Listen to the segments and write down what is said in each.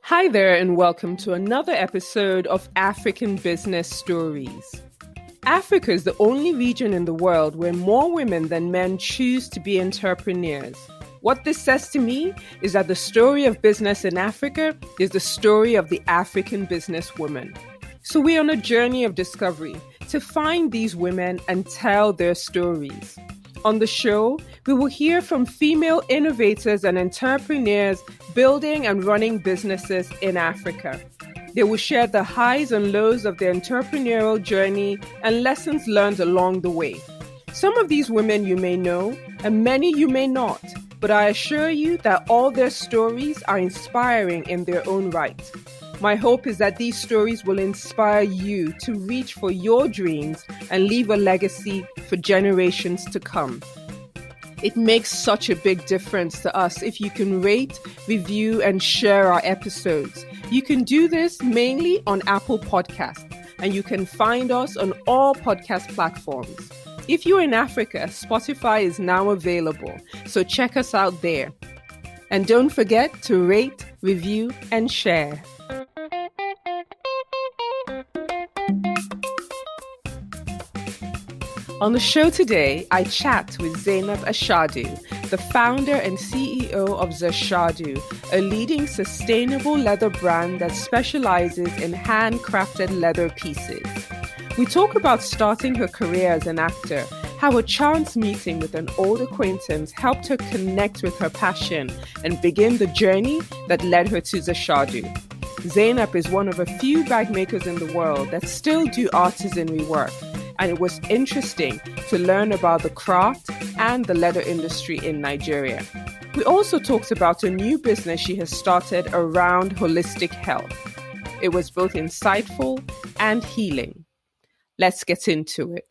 Hi there, and welcome to another episode of African Business Stories. Africa is the only region in the world where more women than men choose to be entrepreneurs. What this says to me is that the story of business in Africa is the story of the African businesswoman. So we're on a journey of discovery to find these women and tell their stories. On the show, we will hear from female innovators and entrepreneurs building and running businesses in Africa. They will share the highs and lows of their entrepreneurial journey and lessons learned along the way. Some of these women you may know, and many you may not, but I assure you that all their stories are inspiring in their own right. My hope is that these stories will inspire you to reach for your dreams and leave a legacy for generations to come. It makes such a big difference to us if you can rate, review, and share our episodes. You can do this mainly on Apple Podcasts, and you can find us on all podcast platforms. If you're in Africa, Spotify is now available, so check us out there. And don't forget to rate, review, and share. On the show today, I chat with Zainab Ashadu, the founder and CEO of Zashadu, a leading sustainable leather brand that specializes in handcrafted leather pieces. We talk about starting her career as an actor, how a chance meeting with an old acquaintance helped her connect with her passion and begin the journey that led her to Zashadu. Zainab is one of a few bag makers in the world that still do artisanry work, and it was interesting to learn about the craft and the leather industry in Nigeria. We also talked about a new business she has started around holistic health. It was both insightful and healing. Let's get into it.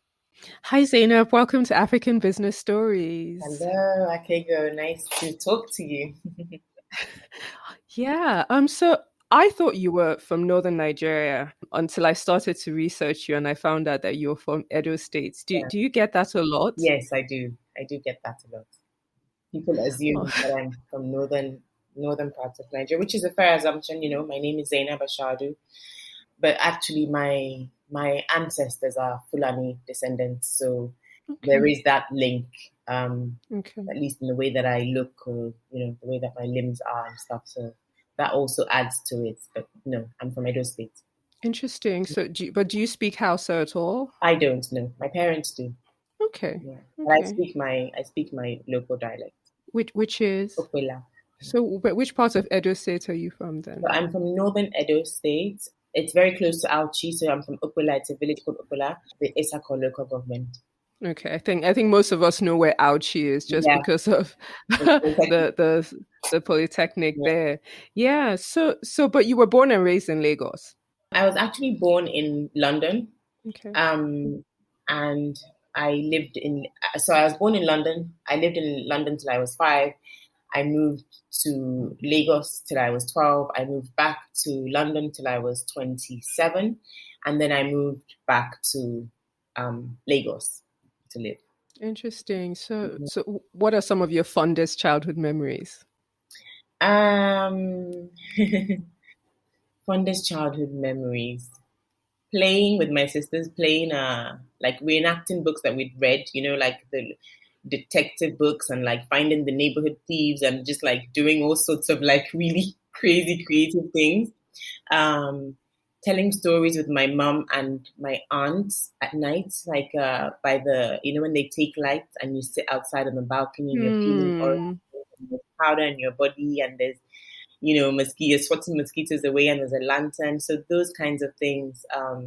Hi Zainab, welcome to African Business Stories. Hello, Akego. Nice to talk to you. So I thought you were from northern Nigeria until I started to research you and I found out that you're from Edo State. Do you get that a lot? Yes, I do. I do get that a lot. People assume that I'm from northern parts of Nigeria, which is a fair assumption. You know, my name is Zainab Ashadu, but actually my ancestors are Fulani descendants, so there is that link. At least in the way that I look, or the way that my limbs are and stuff. So that also adds to it. But no, I'm from Edo State. Interesting. So, do you speak Hausa at all? I don't know. My parents do. Okay. Yeah. But I speak my local dialect. Which is? Okwela. So, but which part of Edo State are you from then? So I'm from northern Edo State. It's very close to Auchi, so I'm from Okwela. It's a village called Okwela, the Isako local government. Okay, I think most of us know where Auchi is just because of the polytechnic there. Yeah. So but you were born and raised in Lagos. I was actually born in London. Okay. And I lived so I was born in London. I lived in London till I was 5. I moved to Lagos till I was 12. I moved back to London till I was 27. And then I moved back to Lagos to live. Interesting. So what are some of your fondest childhood memories? Fondest childhood memories. Playing with my sisters, like reenacting books that we'd read, like the detective books, and like finding the neighborhood thieves and just like doing all sorts of like really crazy creative things. Telling stories with my mom and my aunts at night, like by the, when they take lights and you sit outside on the balcony and you're feeling orange and there's powder in your body and there's, mosquitoes, swatting mosquitoes away and there's a lantern. So those kinds of things are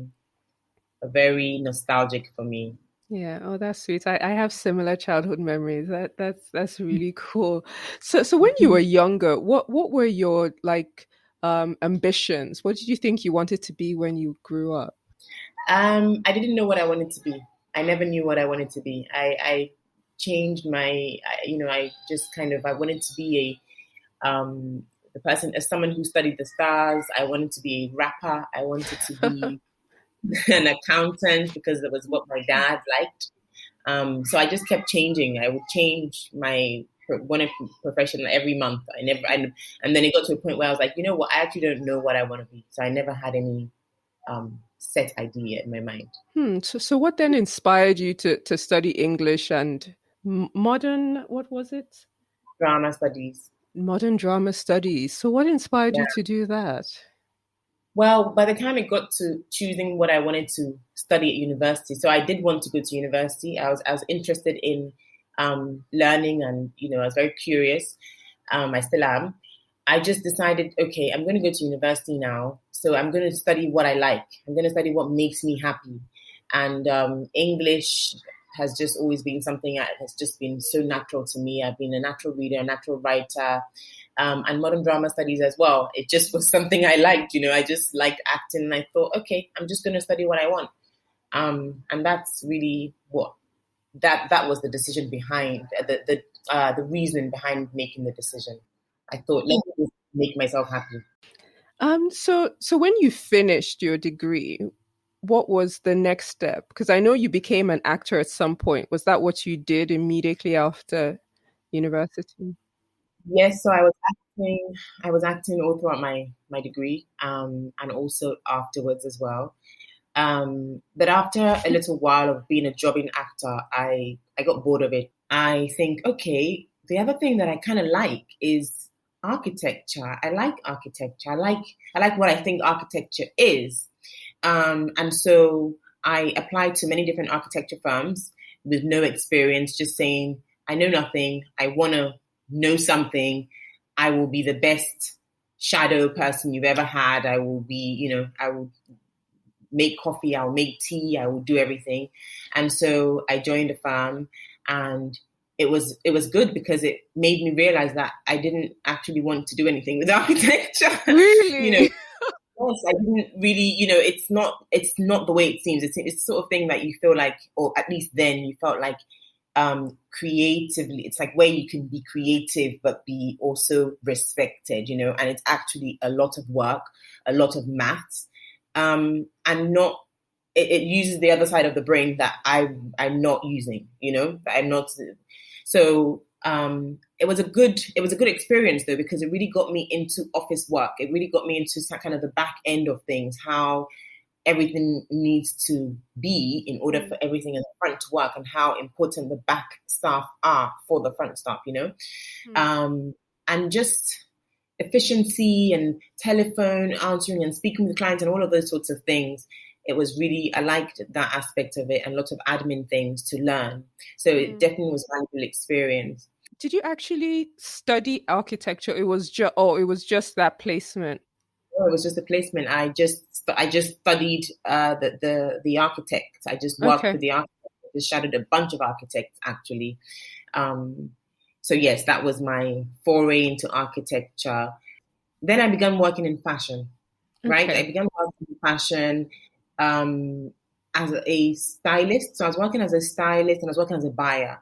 very nostalgic for me. Yeah. Oh, that's sweet. I have similar childhood memories. That's really cool. So when you were younger, what were your ambitions? What did you think you wanted to be when you grew up? I didn't know what I wanted to be. I never knew what I wanted to be. I changed I wanted to be the person, as someone who studied the stars. I wanted to be a rapper. I wanted to be an accountant because that was what my dad liked. So I just kept changing. I would change my profession every month. And then it got to a point where I was like, you know what, I actually don't know what I want to be. So I never had any set idea in my mind. So what then inspired you to study English and modern, what was it? Drama studies. Modern drama studies. So what inspired Yeah. you to do that? Well, by the time it got to choosing what I wanted to study at university, so I did want to go to university. I was interested in learning, and I was very curious. I still am. I just decided, okay, I'm going to go to university now. So I'm going to study what I like. I'm going to study what makes me happy. And English has just always been something that has just been so natural to me. I've been a natural reader, a natural writer, and modern drama studies as well. It just was something I liked. I just liked acting, and I thought, okay, I'm just going to study what I want. And that's really what that was the decision behind the reason behind making the decision. I thought, let me just make myself happy. So when you finished your degree, what was the next step? Because I know you became an actor at some point. Was that what you did immediately after university? Yes, so I was acting. I was acting all throughout my degree, and also afterwards as well. But after a little while of being a jobbing actor, I got bored of it. I think, okay, the other thing that I kind of like is architecture. I like architecture. I like what I think architecture is. And so I applied to many different architecture firms with no experience, just saying, I know nothing. I want to know something. I will be the best shadow person you've ever had. I will be, I will make coffee, I'll make tea, I will do everything. And so I joined a firm, and it was good because it made me realize that I didn't actually want to do anything with architecture. Really? Yes, I didn't really, it's not the way it seems. It's the sort of thing that you feel like, or at least then you felt like, creatively, it's like where you can be creative but be also respected, and it's actually a lot of work, a lot of maths, and not it uses the other side of the brain that I'm not using, that I'm not. So it was a good experience though, because it really got me into office work. It really got me into kind of the back end of things, how everything needs to be in order for everything in the front to work, and how important the back staff are for the front staff, and just efficiency and telephone answering and speaking with clients and all of those sorts of things. It was really, I liked that aspect of it, and lots of admin things to learn. So it definitely was a valuable experience. Did you actually study architecture? It was just that placement. No, it was just a placement. I just studied the architect. I just worked with the architect. I just shadowed a bunch of architects actually. So yes, that was my foray into architecture. Then I began working in fashion. Right, I began working in fashion as a stylist. So I was working as a stylist, and I was working as a buyer.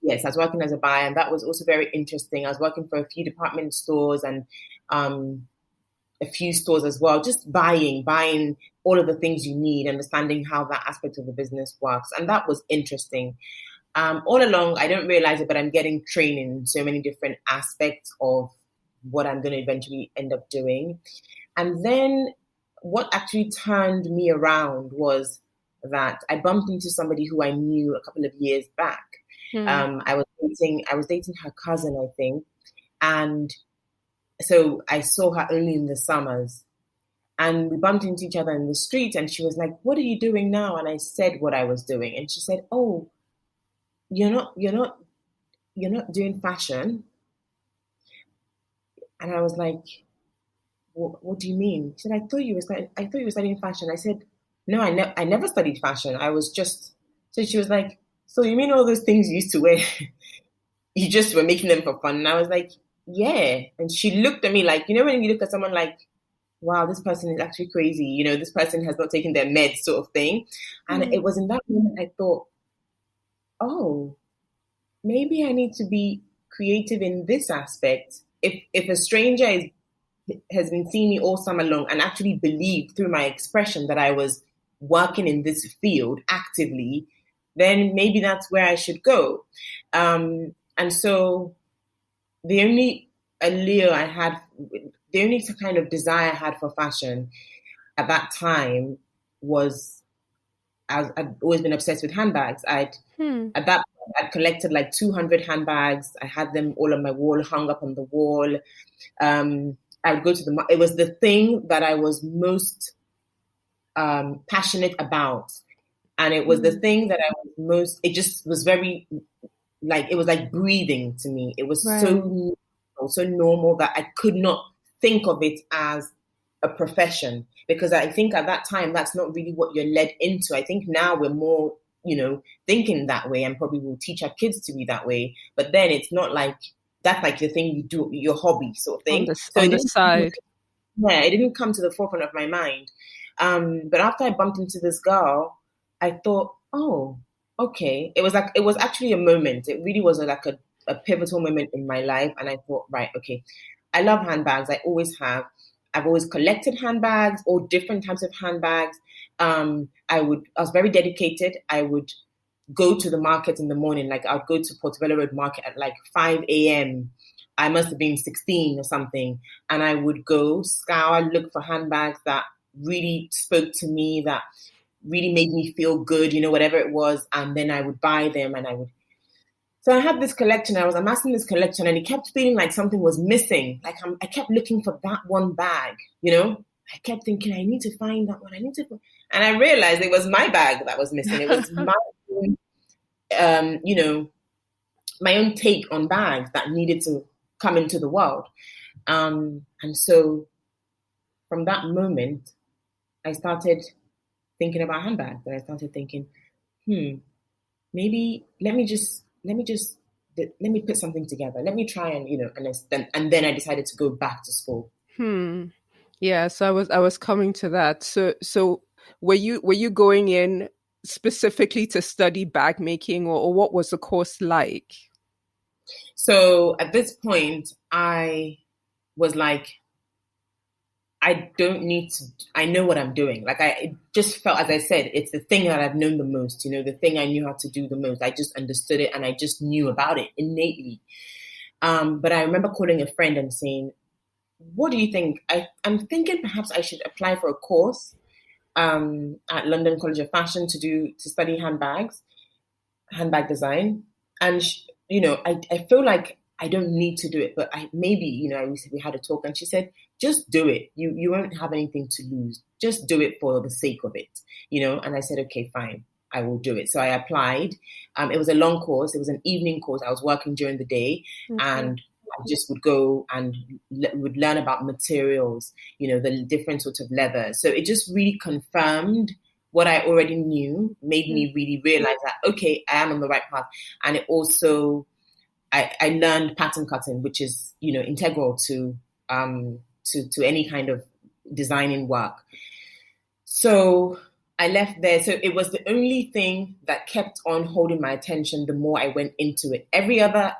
Yes, I was working as a buyer, and that was also very interesting. I was working for a few department stores and a few stores as well, just buying all of the things you need, understanding how that aspect of the business works. And that was interesting. All along, I don't realize it, but I'm getting training in so many different aspects of what I'm going to eventually end up doing. And then what actually turned me around was that I bumped into somebody who I knew a couple of years back. I was dating her cousin, I think. And so I saw her only in the summers, and we bumped into each other in the street, and she was like, "What are you doing now?" And I said what I was doing. And she said, "Oh, you're not doing fashion." And I was like, what do you mean? She said, I thought you were studying fashion. I said, no, I never studied fashion. I was just, so she was like, so you mean all those things you used to wear, you just were making them for fun? And I was like, yeah. And she looked at me like, when you look at someone like, wow, this person is actually crazy. This person has not taken their meds, sort of thing. And it was in that moment I thought, oh, maybe I need to be creative in this aspect. If a stranger has been seeing me all summer long and actually believed through my expression that I was working in this field actively, then maybe that's where I should go. And so the only allure I had, the only kind of desire I had for fashion at that time was I'd always been obsessed with handbags. At that point, I'd collected like 200 handbags. I had them all on my wall, hung up on the wall. I would go to the. It was the thing that I was most passionate about, and it was the thing that I was most. It just was very it was like breathing to me. It was so normal that I could not think of it as a profession, because I think at that time that's not really what you're led into. I think now we're more, thinking that way, and probably will teach our kids to be that way. But then it's not like that's like the thing you do, your hobby sort of thing. On the side. Yeah, it didn't come to the forefront of my mind. But after I bumped into this girl, I thought, oh, okay. It was actually a moment. It really was like a pivotal moment in my life. And I thought, right, okay, I love handbags. I always have. I've always collected handbags, all different types of handbags. I was very dedicated. I would go to the market in the morning. Like I'd go to Portobello Road Market at like 5 a.m. I must have been 16 or something. And I would go scour, look for handbags that really spoke to me, that really made me feel good, whatever it was. And then I would buy them and So I had this collection. I was amassing this collection, and it kept feeling like something was missing. Like I kept looking for that one bag, I kept thinking, I need to find that one. And I realized it was my bag that was missing. It was my own, my own take on bags that needed to come into the world. And so from that moment, I started thinking about handbags, and I started thinking, maybe let me put something together. Let me try and then I decided to go back to school. Yeah, so I was coming to that. So were you going in specifically to study bag making, or what was the course like? So at this point, I was like, I don't need to, I know what I'm doing. It just felt, as I said, it's the thing that I've known the most, the thing I knew how to do the most. I just understood it and I just knew about it innately. But I remember calling a friend and saying, what do you think? I'm thinking perhaps I should apply for a course at London College of Fashion to study handbag design. And, I feel like I don't need to do it, but we had a talk and she said, just do it. You won't have anything to lose. Just do it for the sake of it, And I said, okay, fine, I will do it. So I applied. It was a long course. It was an evening course. I was working during the day, and I just would go and would learn about materials, the different sorts of leather. So it just really confirmed what I already knew, made me really realize that, okay, I am on the right path. And it also, I learned pattern cutting, which is, integral to any kind of designing work. So I left there. So it was the only thing that kept on holding my attention the more I went into it. Every other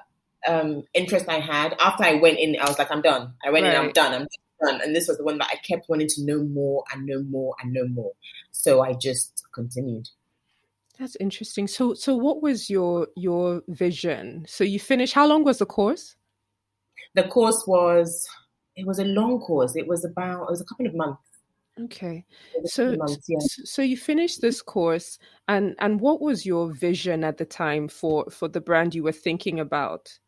interest I had, after I went in, I was like, I'm done. I went in, I'm done. And this was the one that I kept wanting to know more and know more and know more. So I just continued. That's interesting. So what was your vision? So you finished, how long was the course? The course it was a long course. It was a couple of months. Okay. So you finished this course, and what was your vision at the time for the brand you were thinking about?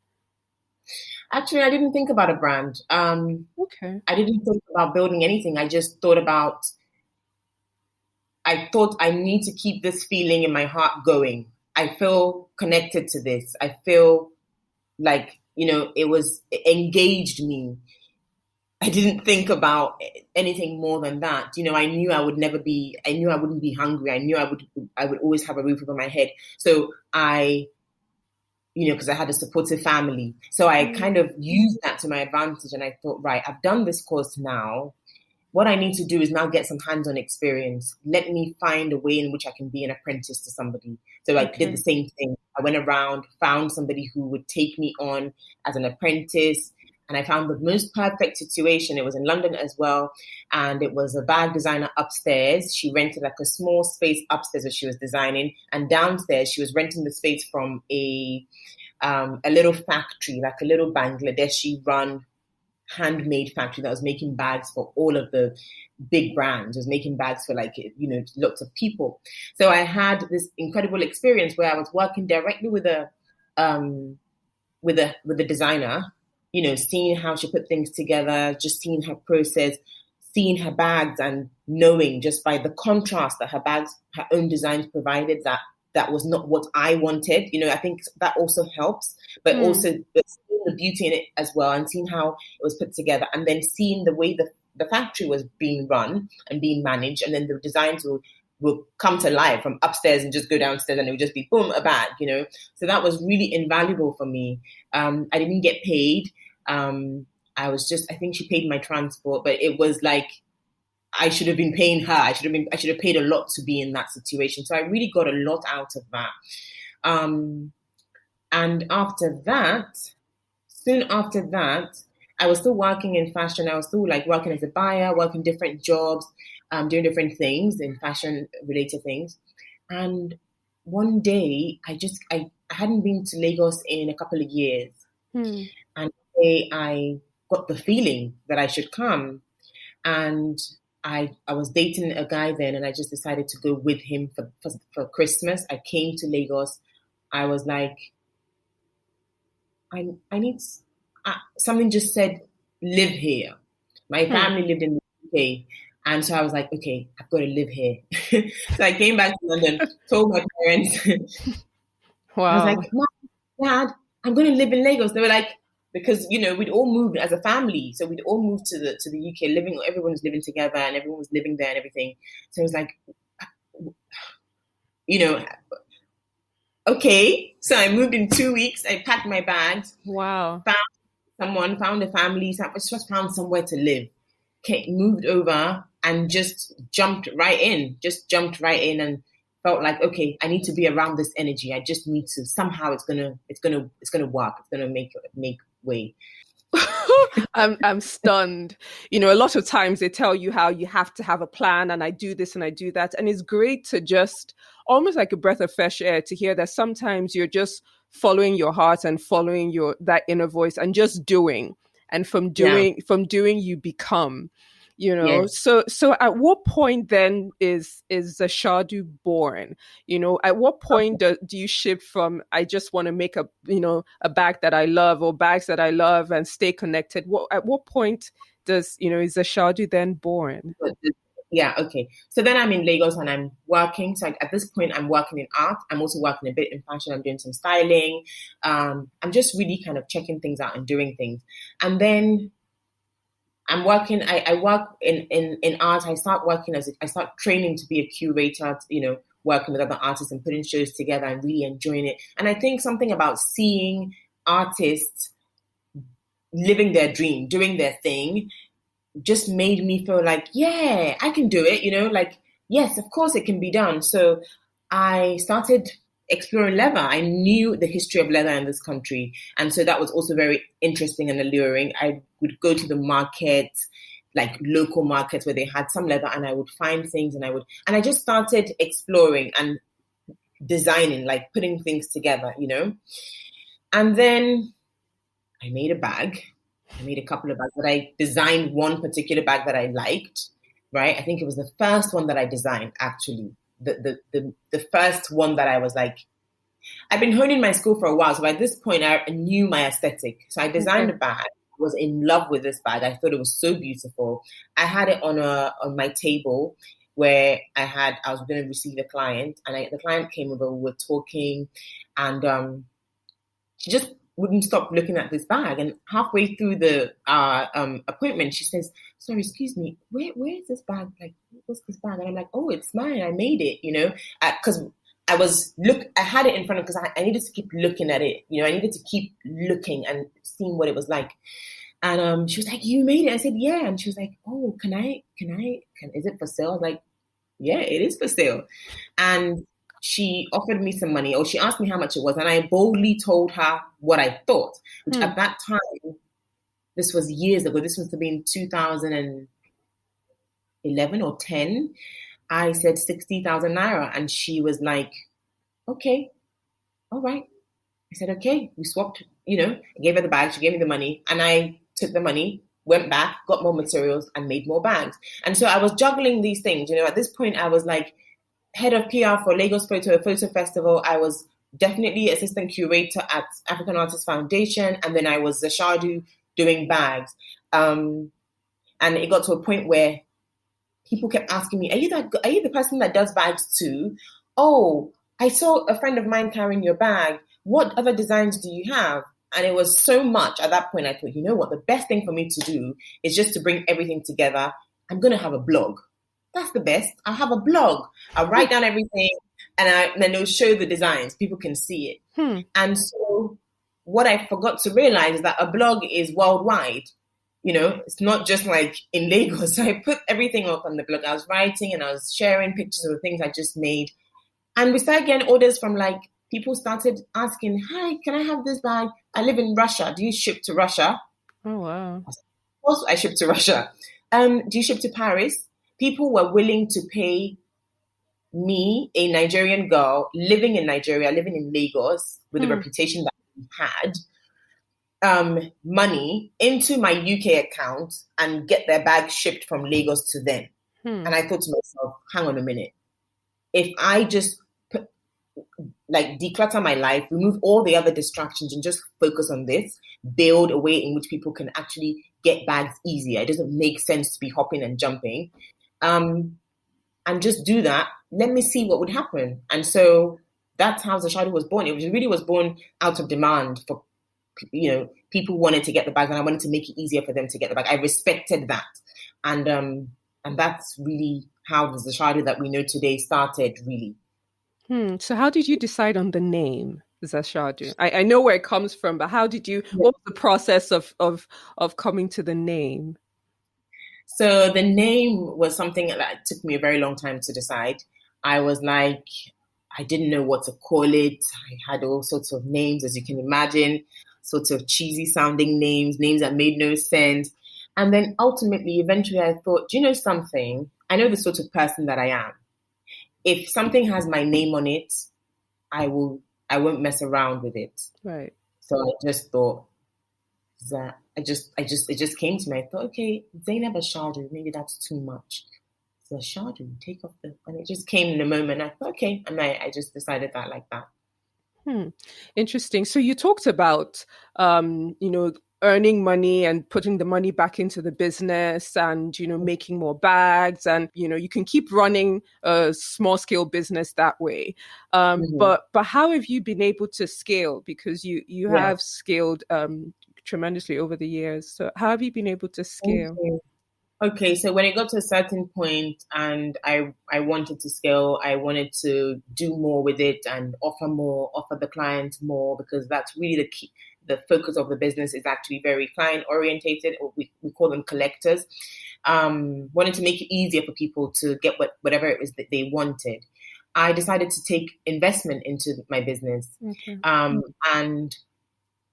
Actually, I didn't think about a brand. Okay. I didn't think about building anything. I thought I need to keep this feeling in my heart going. I feel connected to this. I feel like, it engaged me. I didn't think about anything more than that. I knew I wouldn't be hungry. I knew I would always have a roof over my head. So because I had a supportive family. So I kind of used that to my advantage. And I thought, right, I've done this course now. What I need to do is now get some hands-on experience. Let me find a way in which I can be an apprentice to somebody. So I did the same thing. I went around, found somebody who would take me on as an apprentice. and I found the most perfect situation. It was in London as well, and it was a bag designer upstairs. She rented like a small space upstairs that she was designing, and downstairs she was renting the space from a little factory, like a little Bangladeshi run handmade factory that was making bags for all of the big brands. It was making bags for like, lots of people. So I had this incredible experience where I was working directly with a designer, seeing how she put things together, just seeing her process, seeing her bags, and knowing just by the contrast that her bags, her own designs provided, that was not what I wanted. I think that also helps, but also seeing the beauty in it as well, and seeing how it was put together, and then seeing the way the factory was being run and being managed, and then the designs will come to life from upstairs and just go downstairs, and it would just be boom, a bag, So that was really invaluable for me. I didn't get paid. I think she paid my transport, but it was like, I should have been paying her. I should have paid a lot to be in that situation. So I really got a lot out of that. And after that, soon after that, I was still working in fashion. I was still like working as a buyer, working different jobs, doing different things in fashion related things. And one day I hadn't been to Lagos in a couple of years. And one day I got the feeling that I should come. And I was dating a guy then, and I just decided to go with him for Christmas. I came to Lagos. I was like, I need, something just said, live here. My family lived in the UK. And so I was like, okay, I've got to live here. So I came back to London, told my parents. Wow. I was like, Mom, Dad, I'm going to live in Lagos. They were like, because, we'd all moved as a family. So we'd all moved to the UK, everyone was living together and everyone was living there and everything. So it was like, okay. So I moved in 2 weeks. I packed my bags. Wow. Found a family. So I just found somewhere to live. Okay, moved over and just jumped right in and felt like, okay, I need to be around this energy. I just need to, somehow it's gonna work. It's gonna make way. I'm stunned. A lot of times they tell you how you have to have a plan, and I do this and I do that. And it's great to just almost like a breath of fresh air to hear that sometimes you're just following your heart and following that inner voice and just doing. And from doing you become, Yes. So at what point then is Zashadu born? At what point do you shift from, I just want to make a bag that I love, or bags that I love and stay connected? At what point is Zashadu then born? Yeah, okay. So then I'm in Lagos and I'm working. So at this point, I'm working in art. I'm also working a bit in fashion. I'm doing some styling. I'm just really kind of checking things out and doing things. And then I'm working. I work in art. I start training to be a curator. Working with other artists and putting shows together and really enjoying it. And I think something about seeing artists living their dream, doing their thing, just made me feel like, yeah, I can do it, like, yes, of course it can be done. So I started exploring leather. I knew the history of leather in this country. And so that was also very interesting and alluring. I would go to the market, like local markets where they had some leather, and I would find things and I just started exploring and designing, like putting things together, And then I made a bag. I made a couple of bags, but I designed one particular bag that I liked, right? I think it was the first one that I designed, actually. The first one that I was like, I've been honing my skill for a while. So by this point, I knew my aesthetic. So I designed a bag. I was in love with this bag. I thought it was so beautiful. I had it on my table where I was going to receive a client, and the client came over, we were talking, and she just wouldn't stop looking at this bag. And halfway through the appointment, she says, sorry, excuse me, where is this bag? Like, what's this bag? And I'm like, oh, it's mine. I made it, because I had it in front of, because I needed to keep looking at it. I needed to keep looking and seeing what it was like. And she was like, you made it? I said, yeah. And she was like, oh, is it for sale? I was like, yeah, it is for sale. And she offered me some money, or she asked me how much it was, and I boldly told her what I thought, which at that time this was years ago. This must have been 2011 or 10. I said 60,000 naira, and she was like, okay, all right. I said, okay. We swapped, I gave her the bag. She gave me the money, and I took the money, went back, got more materials, and made more bags. And so I was juggling these things. At this point, I was like head of PR for Lagos Photo Festival. I was definitely assistant curator at African Artists Foundation, and then I was Zashadu doing bags. And it got to a point where people kept asking me, are you the person that does bags too? Oh, I saw a friend of mine carrying your bag. What other designs do you have? And it was so much at that point. I thought, you know what? The best thing for me to do is just to bring everything together. I'm going to have a blog. That's the best. I'll have a blog. I'll write down everything, and then it'll show the designs. People can see it. And so what I forgot to realize is that a blog is worldwide. It's not just like in Lagos. So I put everything up on the blog. I was writing and I was sharing pictures of the things I just made. And we started getting orders from people started asking, hi, can I have this bag? I live in Russia. Do you ship to Russia? Oh, wow. Of course I ship to Russia. Do you ship to Paris? People were willing to pay me, a Nigerian girl, living in Nigeria, living in Lagos, with the reputation that we had, money into my UK account and get their bag shipped from Lagos to them. And I thought to myself, hang on a minute. If I just declutter my life, remove all the other distractions and just focus on this, build a way in which people can actually get bags easier. It doesn't make sense to be hopping and jumping. And just do that. Let me see what would happen. And so that's how Zashadu was born. It really was born out of demand for, people wanted to get the bag, and I wanted to make it easier for them to get the bag. I respected that. And that's really how the Zashadu that we know today started, really. So how did you decide on the name Zashadu? I know where it comes from, but what was the process of coming to the name? So the name was something that took me a very long time to decide. I was like, I didn't know what to call it. I had all sorts of names, as you can imagine, sorts of cheesy sounding names that made no sense. And then ultimately, eventually I thought, do you know something? I know the sort of person that I am. If something has my name on it, I won't mess around with it. Right. So I just thought that it just came to me. I thought, okay, Zainab Ashadu, maybe that's too much. So Ashadu, take off and it just came in a moment. I thought, okay, and I just decided that like that. Interesting. So you talked about, earning money and putting the money back into the business and, making more bags, and, you can keep running a small scale business that way. But how have you been able to scale? Because you have scaled tremendously over the years. So how have you been able to scale? Okay, so when it got to a certain point and I wanted to scale, I wanted to do more with it and offer the client more, because that's really the key. The focus of the business is actually very client orientated, or we call them collectors. Wanted to make it easier for people to get whatever it was that they wanted. I decided to take investment into my business. Okay. And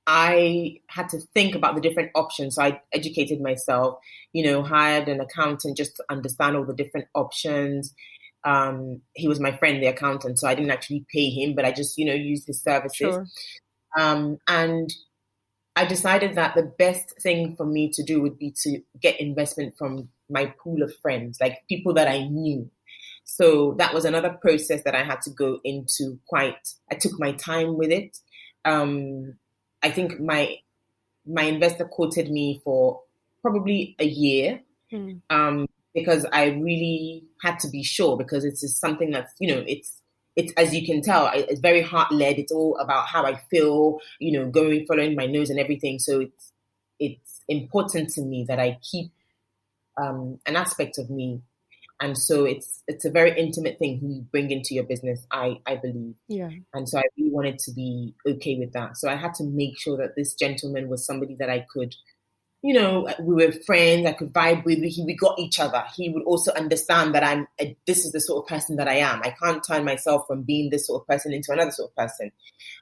I had to think about the different options. So I educated myself, hired an accountant just to understand all the different options. He was my friend, the accountant, so I didn't actually pay him, but I just, used his services. Sure. And I decided that the best thing for me to do would be to get investment from my pool of friends, like people that I knew. So that was another process that I had to go into I took my time with it. I think my investor quoted me for probably a year, because I really had to be sure, because it's just something that's, it's, as you can tell, it's very heart-led. It's all about how I feel, following my nose and everything. So it's important to me that I keep an aspect of me. And so it's a very intimate thing who you bring into your business, I believe. Yeah. And so I really wanted to be okay with that. So I had to make sure that this gentleman was somebody that I could, we were friends, I could vibe with. We got each other. He would also understand that this is the sort of person that I am. I can't turn myself from being this sort of person into another sort of person.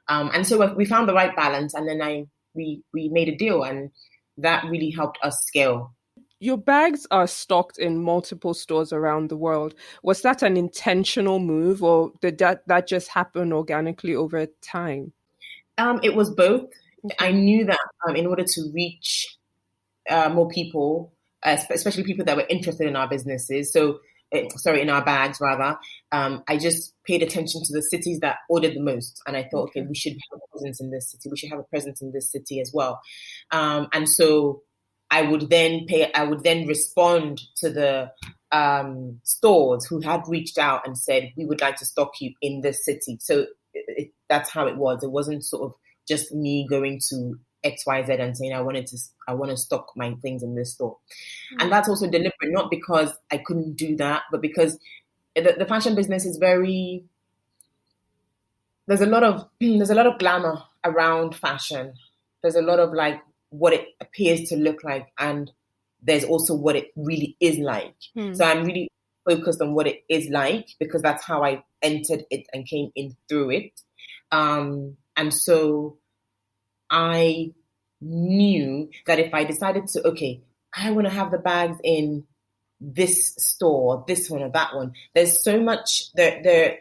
And so we found the right balance, and then we made a deal. And that really helped us scale. Your bags are stocked in multiple stores around the world. Was that an intentional move, or did that just happen organically over time? It was both. I Okay. knew that in order to reach more people, especially people that were interested in our businesses. So, sorry, in our bags rather. I just paid attention to the cities that ordered the most, and I thought, okay, Okay. we should have a presence in this city. We should have a presence in this city as well. And so, I would then respond to the stores who had reached out and said, we would like to stock you in this city. So that's how it was. It wasn't sort of just me going to XYZ and saying I want to stock my things in this store. And that's also deliberate, not because I couldn't do that, but because the fashion business is very there's a lot of glamour around fashion. There's a lot of like what it appears to look like, and there's also what it really is like. So I'm really focused on what it is like because that's how I entered it and came in through it. And so I knew that if I decided to, okay, I want to have the bags in this store, this one or that one, there's so much, there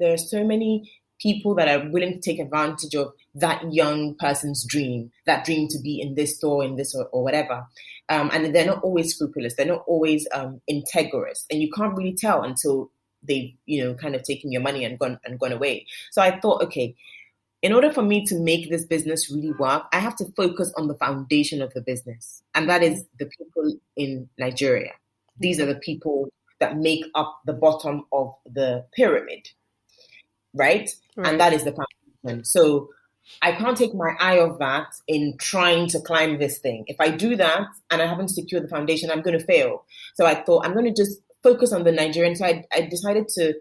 are so many people that are willing to take advantage of that young person's dream, that dream to be in this store, in this or whatever. And they're not always scrupulous. They're not always integrous. And you can't really tell until they've, kind of taken your money and gone away. So I thought, okay, in order for me to make this business really work, I have to focus on the foundation of the business. And that is the people in Nigeria. These are the people that make up the bottom of the pyramid, right? And that is the foundation. So I can't take my eye off that in trying to climb this thing. If I do that and I haven't secured the foundation, I'm going to fail. So I thought I'm going to just focus on the Nigerian. So I decided to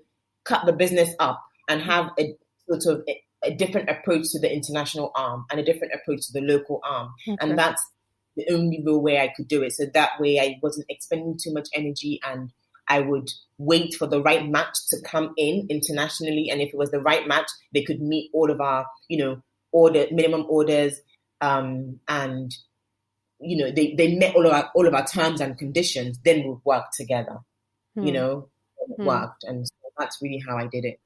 cut the business up and have a sort of a different approach to the international arm and a different approach to the local arm. Okay. And that's the only real way I could do it. So that way I wasn't expending too much energy, and I would wait for the right match to come in internationally. And if it was the right match, they could meet all of our, minimum orders. And, they met all of our terms and conditions, then we'll work together, it worked. And so that's really how I did it.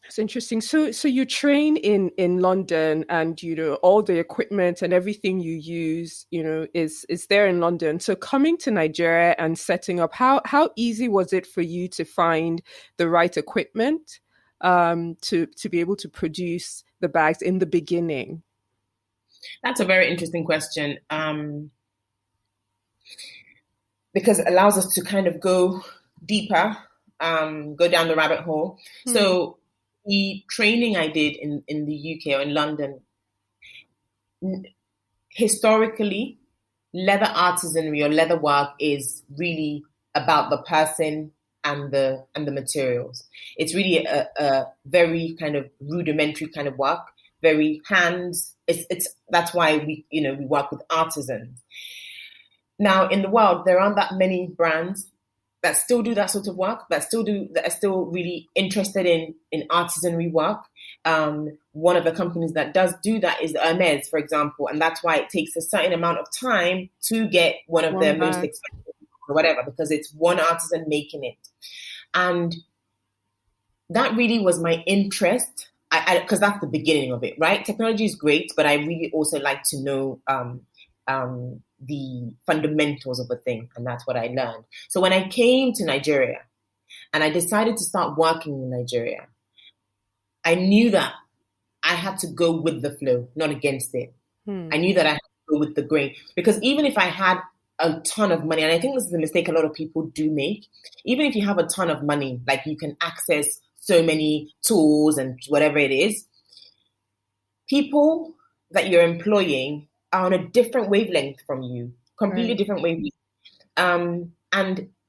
That's interesting. So you train in London, and all the equipment and everything you use, is there in London. So coming to Nigeria and setting up, how easy was it for you to find the right equipment to be able to produce the bags in the beginning? That's a very interesting question, because it allows us to kind of go deeper. Go down the rabbit hole. So the training I did in the UK or in London, historically, leather artisanry or leather work is really about the person and the materials. It's really a very kind of rudimentary kind of work, very hands. That's why we work with artisans. Now in the world, there aren't that many brands that still do that sort of work, that are still really interested in artisanry work. One of the companies that does do that is Hermes, for example, and that's why it takes a certain amount of time to get one of their most expensive or whatever, because it's one artisan making it. And that really was my interest, because that's the beginning of it, right? Technology is great, but I really also like to know the fundamentals of a thing, and that's what I learned. So when I came to Nigeria and I decided to start working in Nigeria, I knew that I had to go with the flow, not against it. I knew that I had to go with the grain, because even if I had a ton of money, and I think this is a mistake a lot of people do make, even if you have a ton of money, like you can access so many tools and whatever it is, people that you're employing are on a different wavelength from you, completely different wavelength. And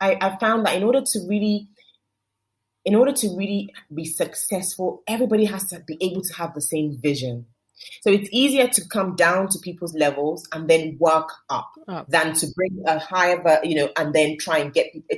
I found that in order to really be successful, everybody has to be able to have the same vision. So it's easier to come down to people's levels and then work up than to bring a higher, and then try and get people.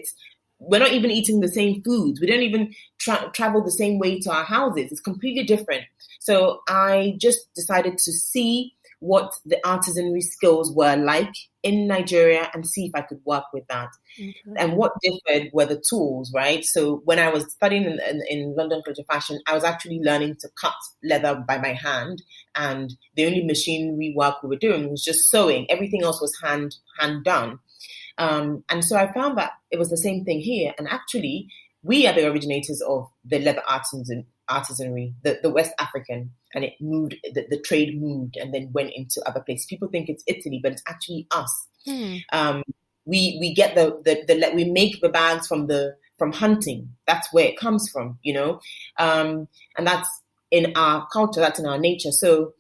We're not even eating the same foods. We don't even travel the same way to our houses. It's completely different. So I just decided to see what the artisanry skills were like in Nigeria and see if I could work with that. Okay. And what differed were the tools, right? So when I was studying in London College of Fashion, I was actually learning to cut leather by my hand. And the only machinery work we were doing was just sewing. Everything else was hand done. And so I found that it was the same thing here. And actually, we are the originators of the leather artisanry, the West African, and it moved, the trade moved and then went into other places. People think it's Italy, but it's actually us. We get we make the bags from hunting. That's where it comes from, and that's in our culture, that's in our nature. So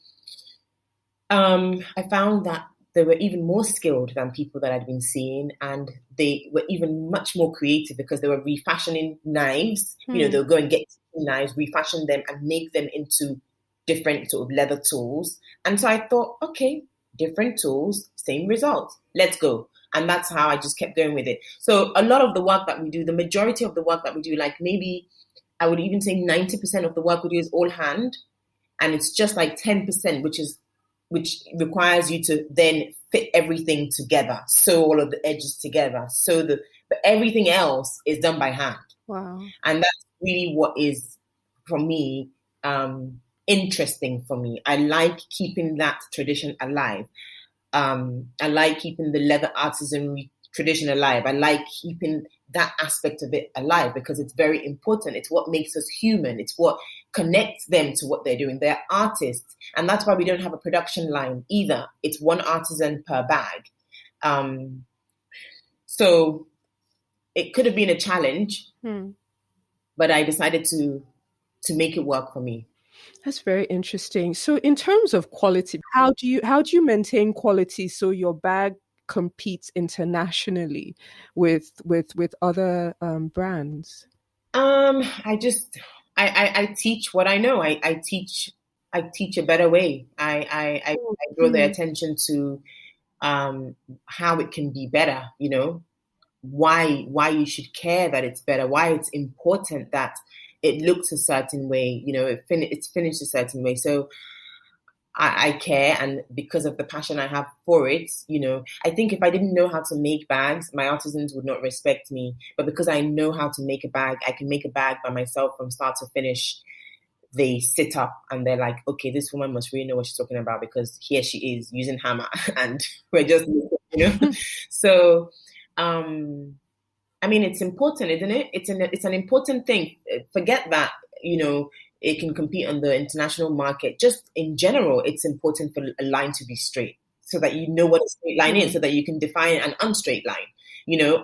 I found that they were even more skilled than people that I'd been seeing, and they were even much more creative because they were refashioning knives. They'll go and get knives, refashion them, and make them into different sort of leather tools. And so I thought, okay, different tools, same result. Let's go. And that's how I just kept going with it. So a lot of the work that we do, the majority of the work that we do, like maybe I would even say 90% of the work we do is all hand, and it's just like 10%, which requires you to then fit everything together, sew all of the edges together. But everything else is done by hand. Wow. And that's really what is, for me, interesting for me. I like keeping that tradition alive. I like keeping the leather artisanry tradition alive. I like keeping that aspect of it alive because it's very important. It's what makes us human. It's what connects them to what they're doing. They're artists. And that's why we don't have a production line either. It's one artisan per bag. So it could have been a challenge, but I decided to make it work for me. That's very interesting. So in terms of quality, how do you maintain quality so your bag competes internationally with other brands? I teach what I know. I teach a better way. I draw their attention to how it can be better, why you should care that it's better, why it's important that it looks a certain way, it's finished a certain way. So I care, and because of the passion I have for it, I think if I didn't know how to make bags, my artisans would not respect me. But because I know how to make a bag, I can make a bag by myself from start to finish. They sit up and they're like, okay, this woman must really know what she's talking about because here she is using hammer and we're just, So, it's important, isn't it? It's an important thing. Forget that, it can compete on the international market. Just in general, it's important for a line to be straight so that you know what a straight line is, so that you can define an unstraight line,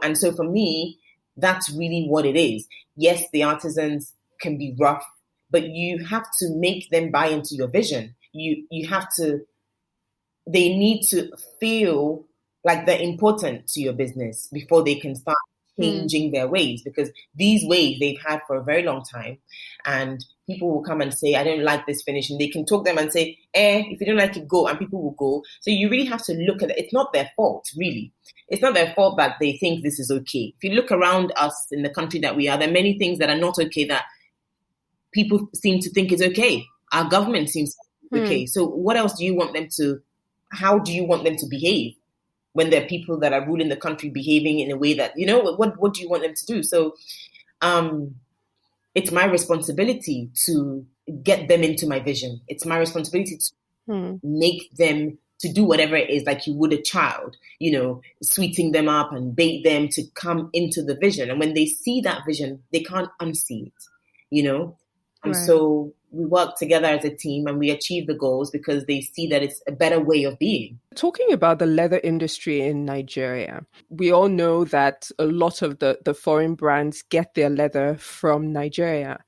And so for me, that's really what it is. Yes, the artisans can be rough, but you have to make them buy into your vision. They need to feel like they're important to your business before they can start changing their ways, because these ways they've had for a very long time, and people will come and say, I don't like this finish, and they can talk them and say, if you don't like it, go, and people will go. So you really have to look at it. It's not their fault, really. It's not their fault that they think this is okay. If you look around us in the country that we are, there are many things that are not okay that people seem to think is okay. Our government seems to think okay. So what else how do you want them to behave when there are people that are ruling the country behaving in a way that, what do you want them to do? So it's my responsibility to get them into my vision. It's my responsibility to make them to do whatever it is, like you would a child, sweeting them up and bait them to come into the vision. And when they see that vision, they can't unsee it, And so we work together as a team and we achieve the goals because they see that it's a better way of being. Talking about the leather industry in Nigeria, we all know that a lot of the foreign brands get their leather from Nigeria.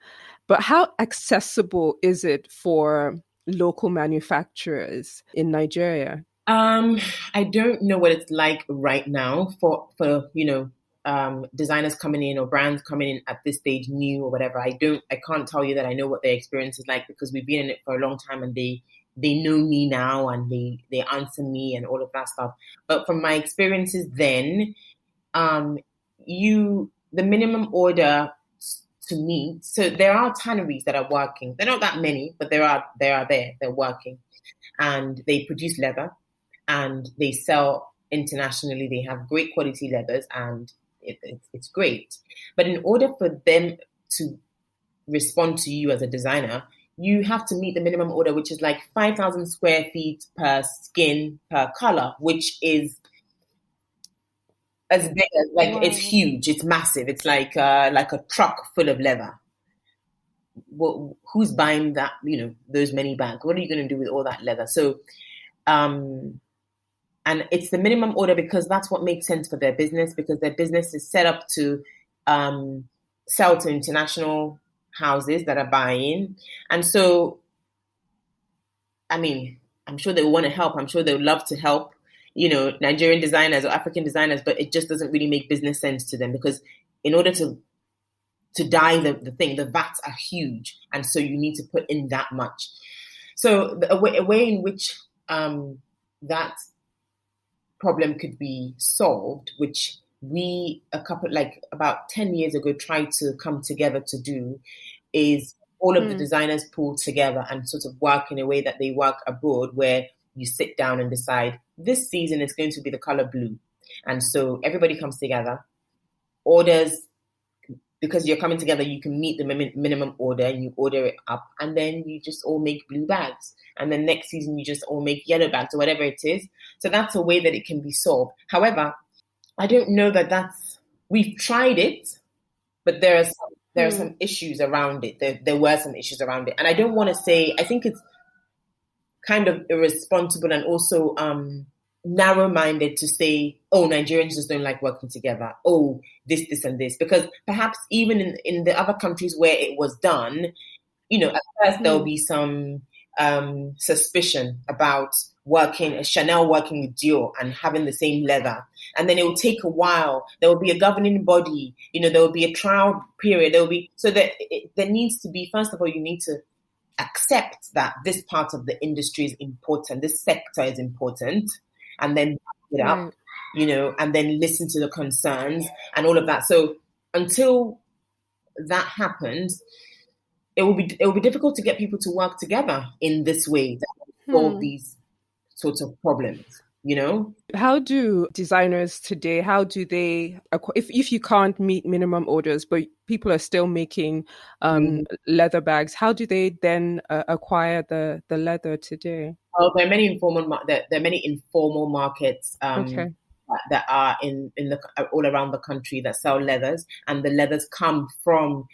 But how accessible is it for local manufacturers in Nigeria? I don't know what it's like right now for designers coming in or brands coming in at this stage, new or whatever. I can't tell you that I know what their experience is like because we've been in it for a long time and they know me now and they answer me and all of that stuff. But from my experiences then, the minimum order to meet. So there are tanneries that are working. They're not that many, but they're working. and they produce leather and they sell internationally. They have great quality leathers and it's great. But in order for them to respond to you as a designer, you have to meet the minimum order, which is like 5,000 square feet per skin per color, which is as big as like Wow. it's huge, it's massive. It's like a truck full of leather. Well, who's buying that? Those many bags. What are you going to do with all that leather? So, and it's the minimum order because that's what makes sense for their business, because their business is set up to sell to international houses that are buying. And so, I mean, I'm sure they want to help. I'm sure they would love to help, Nigerian designers or African designers, but it just doesn't really make business sense to them because in order to dye the thing, the vats are huge. And so you need to put in that much. So a way in which that problem could be solved, which we about 10 years ago tried to come together to do, is all of the designers pull together and sort of work in a way that they work abroad, where you sit down and decide this season is going to be the color blue. And so everybody comes together, orders, because you're coming together, you can meet the minimum order and you order it up, and then you just all make blue bags. And then next season, you just all make yellow bags or whatever it is. So that's a way that it can be solved. However, I don't know we've tried it, but there are some issues around it. There were some issues around it. And I don't want to say, I think it's kind of irresponsible and also narrow-minded to say, oh, Nigerians just don't like working together. Oh, this, and this. Because perhaps even in the other countries where it was done, at first there'll be some suspicion about Chanel working with Dior and having the same leather. And then it will take a while. There will be a governing body, there will be a trial period. There needs to be, first of all, you need to accept that this part of the industry is important. This sector is important. And then back it up, and then listen to the concerns and all of that. So until that happens, it will be difficult to get people to work together in this way that will solve these sorts of problems. How do designers today, if you can't meet minimum orders, but people are still making leather bags, how do they then acquire the leather today? Oh, there are many informal markets that are in all around the country that sell leathers, and the leathers come from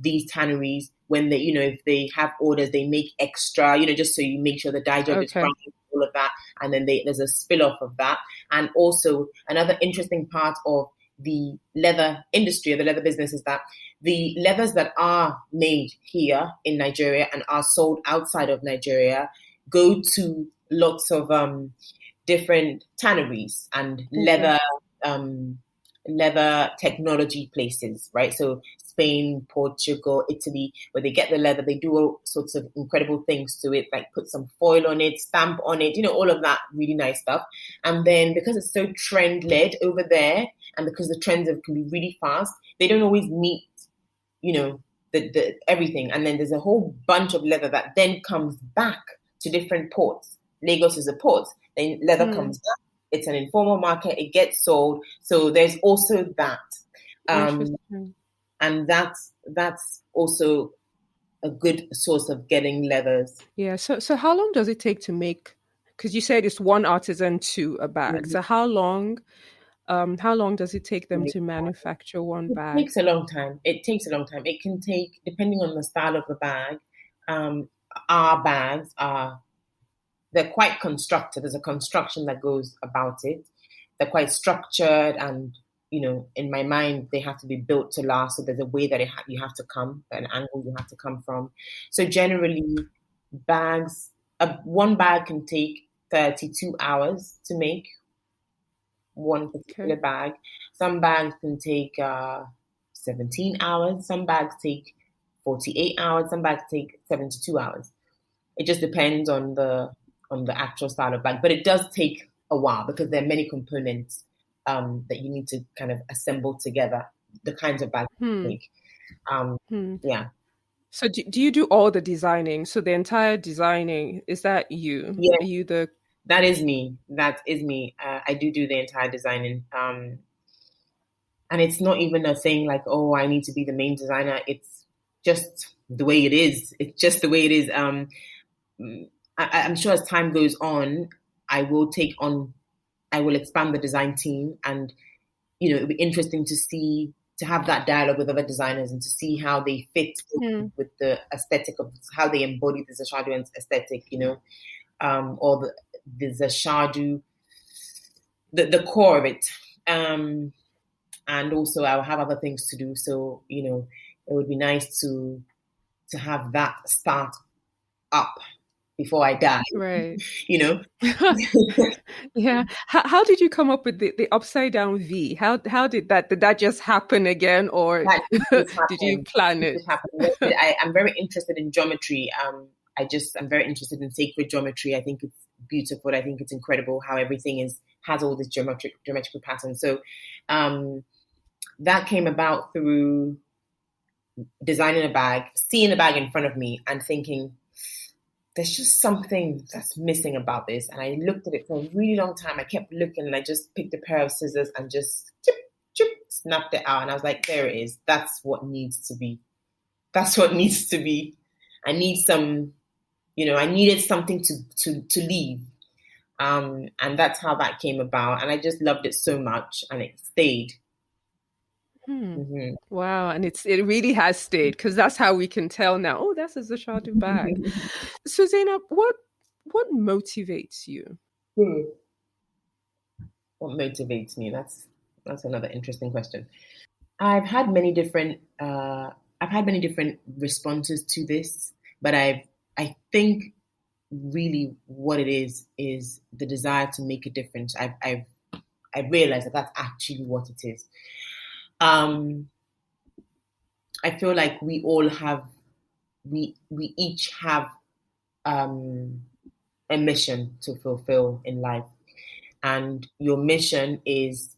these tanneries. When they, if they have orders, they make extra, just so you make sure the dye job is right, all of that, and then there's a spill off of that. And also another interesting part of the leather industry or the leather business is that the leathers that are made here in Nigeria and are sold outside of Nigeria go to lots of different tanneries and leather technology places, right? So Spain, Portugal, Italy, where they get the leather, they do all sorts of incredible things to it, like put some foil on it, stamp on it, all of that really nice stuff. And then because it's so trend-led over there, and because the trends can be really fast, they don't always meet, the everything. And then there's a whole bunch of leather that then comes back to different ports. Lagos is a port. Then leather comes back. It's an informal market. It gets sold. So there's also that. And that's also a good source of getting leathers. Yeah. So how long does it take to make? Because you said it's one artisan to a bag. Mm-hmm. So how long does it take them to manufacture one bag? It takes a long time. It can take, depending on the style of the bag. Our bags they're quite constructed. There's a construction that goes about it. They're quite structured, and in my mind, they have to be built to last. So there's a way that you have to come, an angle you have to come from. So generally, one bag can take 32 hours to make, one particular bag. Some bags can take 17 hours. Some bags take 48 hours. Some bags take 72 hours. It just depends on the actual style of bag, but it does take a while because there are many components that you need to kind of assemble together, the kinds of bags you make. Yeah. So do you do all the designing? So the entire designing, is that you? Yeah, Are you the that is me. That is me. I do the entire designing. And it's not even a thing like, oh, I need to be the main designer. It's just the way it is. It's just the way it is. I'm sure as time goes on, I will take on, I will expand the design team, and it'll be interesting to see, to have that dialogue with other designers and to see how they fit Hmm. with the aesthetic of how they embody the Zashadu aesthetic, or the Zashadu, the core of it. And also I'll have other things to do. So, it would be nice to have that start up before I die, Right. you know. Yeah. How did you come up with the upside down V? How did that just happen again, or That it just did you happened. plan It it? just happened. I'm very interested in geometry. I'm very interested in sacred geometry. I think it's beautiful. I think it's incredible how everything has all this geometrical patterns. So that came about through designing a bag, seeing a bag in front of me, and thinking, there's just something that's missing about this. And I looked at it for a really long time. I kept looking, and I just picked a pair of scissors and just chip, chip, snapped it out. And I was like, there it is. That's what needs to be. That's what needs to be. I need some, I needed something to leave. And that's how that came about. And I just loved it so much, and it stayed. Hmm. Mm-hmm. Wow, and it really has stayed, because that's how we can tell now. Oh, that's a Zashadu bag. So Zainab, what motivates you? What motivates me? That's another interesting question. I've had many different responses to this, but I think really what it is the desire to make a difference. I've realized that that's actually what it is. I feel like we each have a mission to fulfill in life, and your mission is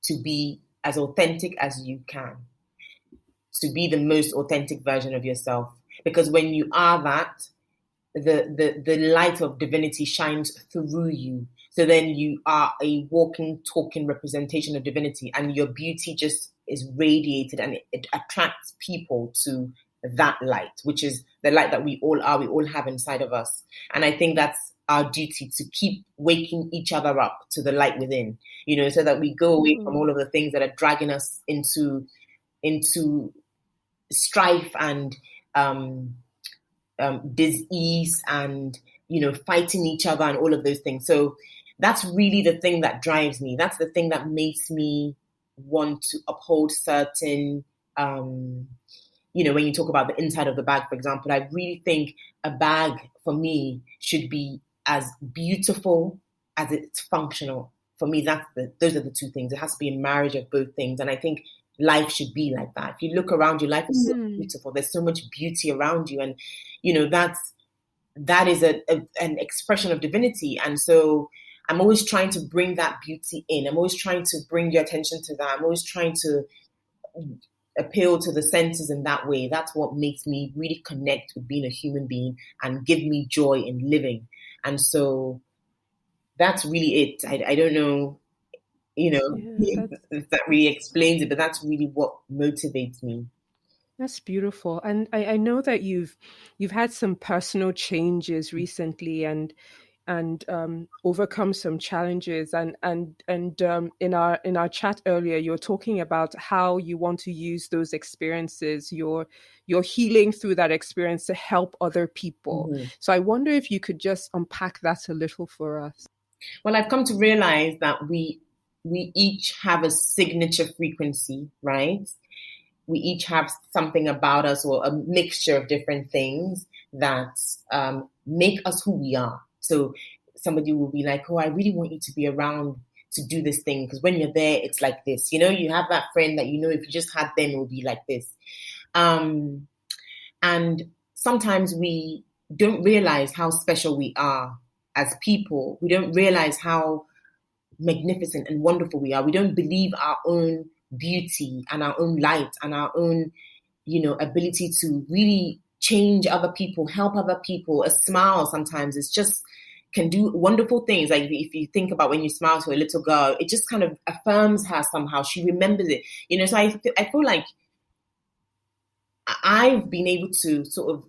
to be as authentic as you can, to be the most authentic version of yourself. Because when you are that, the light of divinity shines through you. So then you are a walking, talking representation of divinity, and your beauty just is radiated, and it attracts people to that light, which is the light that we all have inside of us. And I think that's our duty, to keep waking each other up to the light within, so that we go away from all of the things that are dragging us into strife and disease and fighting each other and all of those things. So that's really the thing that drives me. That's the thing that makes me want to uphold certain when you talk about the inside of the bag, for example, I really think a bag for me should be as beautiful as it's functional. For me, those are the two things. It has to be a marriage of both things. And I think life should be like that. If you look around you, life is so beautiful. There's so much beauty around you. And, that is an expression of divinity. And so I'm always trying to bring that beauty in. I'm always trying to bring your attention to that. I'm always trying to appeal to the senses in that way. That's what makes me really connect with being a human being and give me joy in living. And so that's really it. I don't know, if that really explains it, but that's really what motivates me. That's beautiful. And I know that you've had some personal changes recently, and overcome some challenges, and in our chat earlier, you're talking about how you want to use those experiences, your healing through that experience, to help other people. Mm-hmm. So I wonder if you could just unpack that a little for us. Well, I've come to realize that we each have a signature frequency, right? We each have something about us, or a mixture of different things that make us who we are. So somebody will be like, oh, I really want you to be around to do this thing, because when you're there, it's like this. You have that friend that, if you just had them, it would be like this. And sometimes we don't realize how special we are as people. We don't realize how magnificent and wonderful we are. We don't believe our own beauty and our own light and our own ability to really change other people, help other people. A smile sometimes is just can do wonderful things. Like if you think about when you smile to a little girl, it just kind of affirms her somehow. She remembers it. So I feel like I've been able to sort of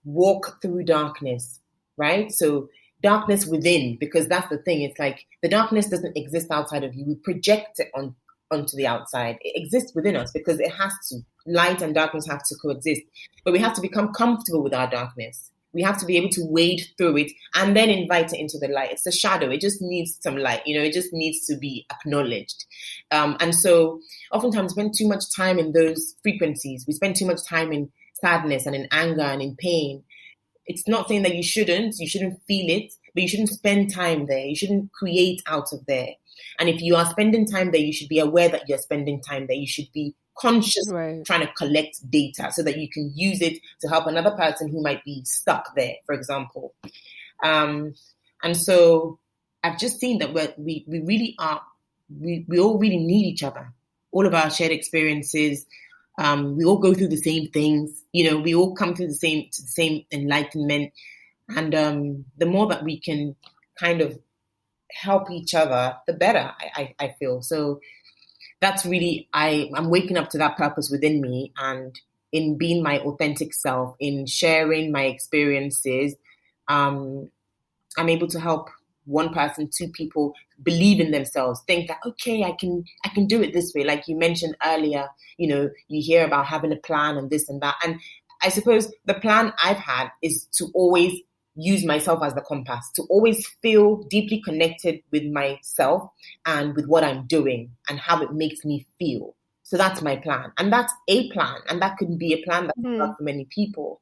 walk through darkness, right? So darkness within, because that's the thing. It's like the darkness doesn't exist outside of you. We project it onto the outside. It exists within us because it has to. Light and darkness have to coexist. But we have to become comfortable with our darkness. We have to be able to wade through it and then invite it into the light. It's a shadow. It just needs some light. It just needs to be acknowledged. And so oftentimes we spend too much time in those frequencies. We spend too much time in sadness and in anger and in pain. It's not saying that you shouldn't feel it, but you shouldn't spend time there. You shouldn't create out of there. And if you are spending time there, you should be aware that you're spending time there. You should be conscious, right, trying to collect data so that you can use it to help another person who might be stuck there, for example. And so I've just seen that we really are, we all really need each other. All of our shared experiences, we all go through the same things, we all come through the same enlightenment. And the more that we can kind of help each other, the better, I feel. So that's really, I'm waking up to that purpose within me, and in being my authentic self, in sharing my experiences, I'm able to help one person, two people believe in themselves, think that, okay, I can do it this way. Like you mentioned earlier, you hear about having a plan and this and that. And I suppose the plan I've had is to always use myself as the compass, to always feel deeply connected with myself and with what I'm doing and how it makes me feel. So that's my plan. And that's a plan. And that could be a plan that can work for many people.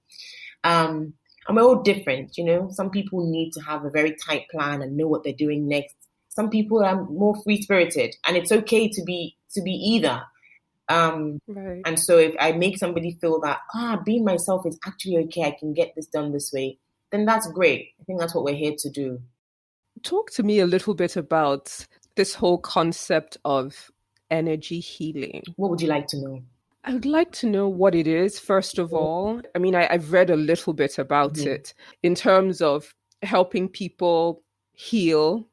And we're all different, Some people need to have a very tight plan and know what they're doing next. Some people are more free-spirited, and it's okay to be either. Right. And so if I make somebody feel that, being myself is actually okay, I can get this done this way, then that's great. I think that's what we're here to do. Talk to me a little bit about this whole concept of energy healing. What would you like to know? I would like to know what it is, first of all. I mean, I've read a little bit about it in terms of helping people heal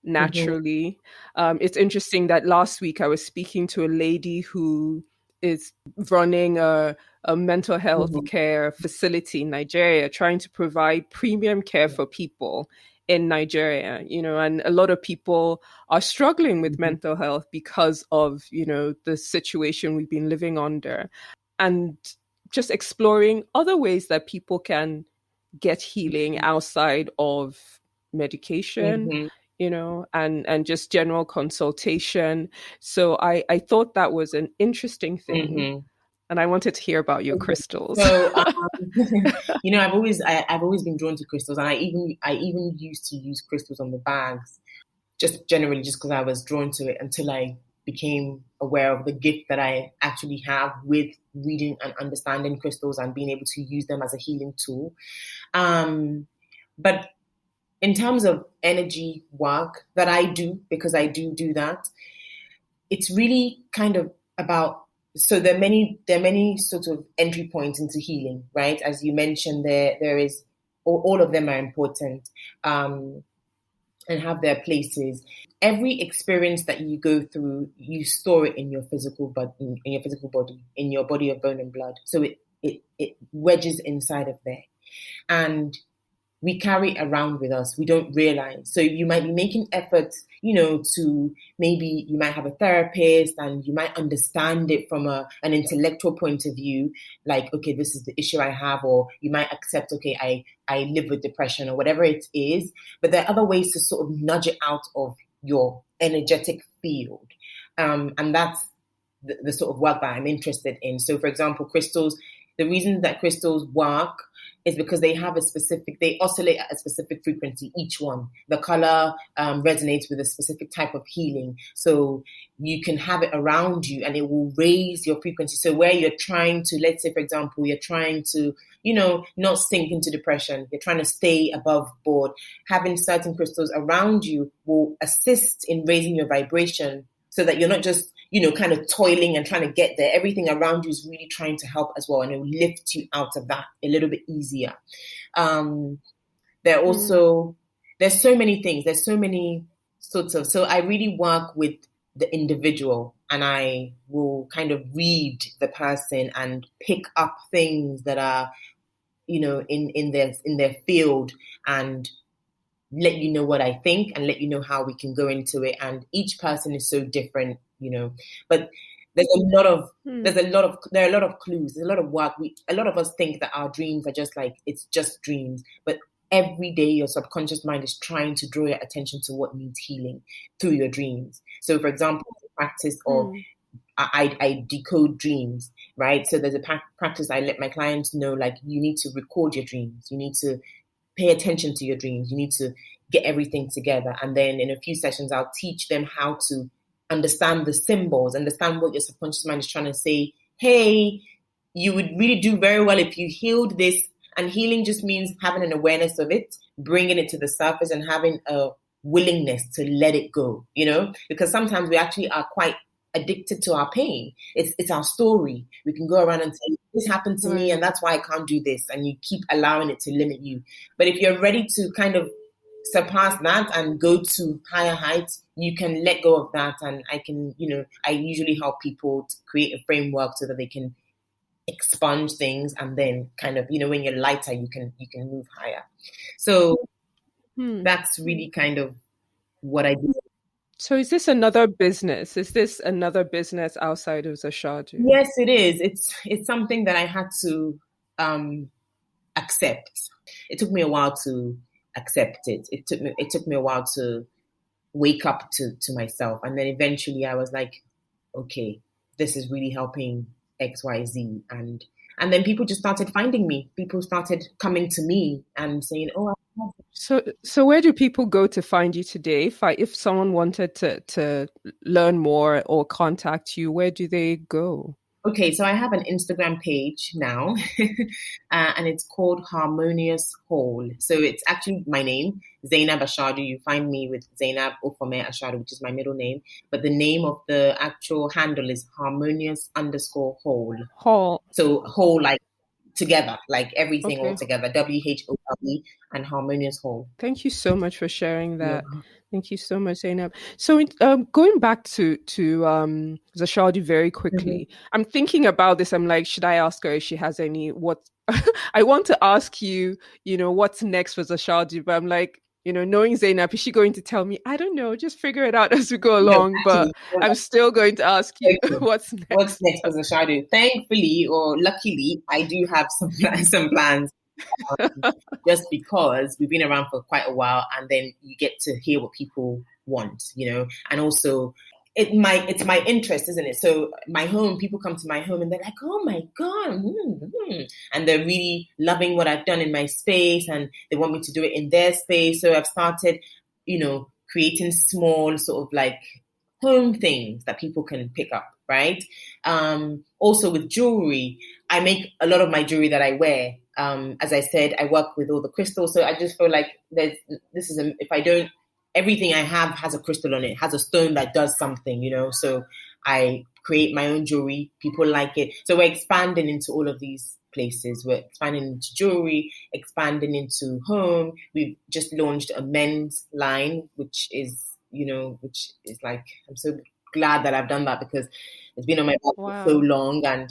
naturally. It's interesting that last week I was speaking to a lady who is running a mental health care facility in Nigeria, trying to provide premium care for people in Nigeria, and a lot of people are struggling with mental health because of, the situation we've been living under, and just exploring other ways that people can get healing outside of medication, and just general consultation. So I thought that was an interesting thing. And I wanted to hear about your crystals. So, I've always been drawn to crystals, and I even used to use crystals on the bags, just generally, just because I was drawn to it, until I became aware of the gift that I actually have with reading and understanding crystals and being able to use them as a healing tool. But in terms of energy work that I do, because I do that, it's really kind of about. So there are many sort of entry points into healing, right? As you mentioned, there is all of them are important, and have their places. Every experience that you go through, you store it in your physical body, in your body of bone and blood. So it wedges inside of there, and we carry it around with us. We don't realize. So you might be making efforts, to maybe you might have a therapist and you might understand it from an intellectual point of view, like, okay, this is the issue I have, or you might accept, okay, I live with depression or whatever it is. But there are other ways to sort of nudge it out of your energetic field. And that's the sort of work that I'm interested in. So, for example, crystals, the reason that crystals work is because they oscillate at a specific frequency, each one. The color resonates with a specific type of healing. So you can have it around you and it will raise your frequency. So where you're trying to, let's say, for example, you're trying to, not sink into depression, you're trying to stay above board, having certain crystals around you will assist in raising your vibration so that you're not just kind of toiling and trying to get there. Everything around you is really trying to help as well, and it will lift you out of that a little bit easier. There's so many things. There's so many so I really work with the individual, and I will kind of read the person and pick up things that are, in their field, and let you know what I think and let you know how we can go into it. And each person is so different, but there are a lot of clues. There's a lot of work. A lot of us think that our dreams are just like, it's just dreams, but every day your subconscious mind is trying to draw your attention to what needs healing through your dreams. So for example, the practice of I decode dreams, right? So there's a practice I let my clients know, like, you need to record your dreams. You need to pay attention to your dreams. You need to get everything together. And then in a few sessions, I'll teach them how to understand the symbols, understand what your subconscious mind is trying to say. Hey, you would really do very well if you healed this. And healing just means having an awareness of it, bringing it to the surface, and having a willingness to let it go, because sometimes we actually are quite addicted to our pain. It's our story. We can go around and say, this happened to me and that's why I can't do this. And you keep allowing it to limit you. But if you're ready to kind of surpass that and go to higher heights, you can let go of that. And I usually help people to create a framework so that they can expunge things, and then kind of, when you're lighter, you can move higher. So that's really kind of what I do. So is this another business? Is this another business outside of Zashadu? Yes, it is. It's something that I had to accept. It took me a while to accept it. It took me a while to wake up to myself. And then eventually I was like, okay, this is really helping XYZ. And then people just started finding me. People started coming to me and saying, oh, So where do people go to find you today? If someone wanted to learn more or contact you, where do they go? Okay, so I have an Instagram page now, and it's called Harmonious Whole. So it's actually my name, Zainab Ashadu. You find me with Zainab Ofome Ashadu, which is my middle name. But the name of the actual handle is Harmonious_Whole. Whole. So whole, like together, like everything all together. WHOLE and Harmonious Whole. Thank you so much for sharing that. Yeah. Thank you so much, Zainab. So going back to Zashadu very quickly, I'm thinking about this. I'm like, should I ask her if she has any, I want to ask you, what's next for Zashadu, but I'm like, knowing Zainab, is she going to tell me? I don't know, just figure it out as we go along. No, but I'm still going to ask you what's next. What's next for Zashadu? Thankfully, or luckily, I do have some plans. Just because we've been around for quite a while, and then you get to hear what people want, and also it's my interest, isn't it? So my home, people come to my home and they're like, oh my God, and they're really loving what I've done in my space, and they want me to do it in their space. So I've started, creating small sort of like home things that people can pick up, right? Also with jewelry, I make a lot of my jewelry that I wear. As I said, I work with all the crystals. So I just feel like everything I have has a crystal on it, has a stone that does something, so I create my own jewelry. People like it. So we're expanding into all of these places. We're expanding into jewelry, expanding into home. We've just launched a men's line, which is like, I'm so glad that I've done that because it's been on my back for so long, and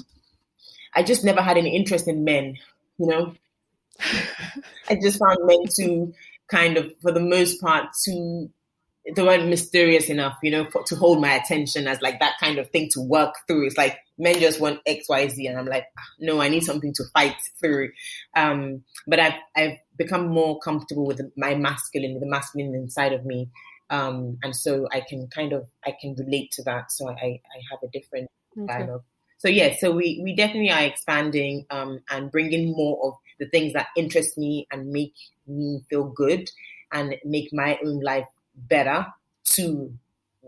I just never had any interest in men. I just found men to kind of, for the most part, they weren't mysterious enough, to hold my attention as like that kind of thing to work through. It's like men just want X, Y, Z, and I'm like, no, I need something to fight through. But I've become more comfortable with the masculine inside of me, and so I can relate to that. So I have a different dialogue. So yeah, so we definitely are expanding and bringing more of the things that interest me and make me feel good and make my own life better to,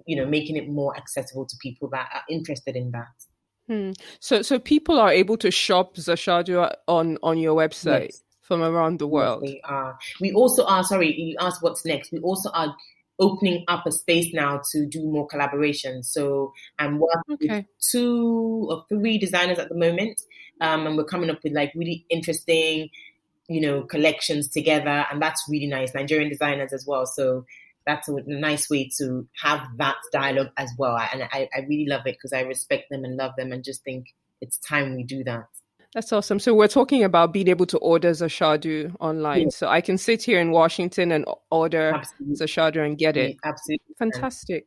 making it more accessible to people that are interested in that. So people are able to shop Zashadu on your website from around the world. Yes, they are. We also are, sorry, you asked what's next. We also are opening up a space now to do more collaborations. So I'm working with 2 or 3 designers at the moment, and we're coming up with like really interesting, collections together, and that's really nice. Nigerian designers as well, so that's a nice way to have that dialogue as well. And I really love it because I respect them and love them, and just think it's time we do that. That's awesome. So we're talking about being able to order Zashadu online. Yeah. So I can sit here in Washington and order Zashadu and get it. Absolutely. Fantastic.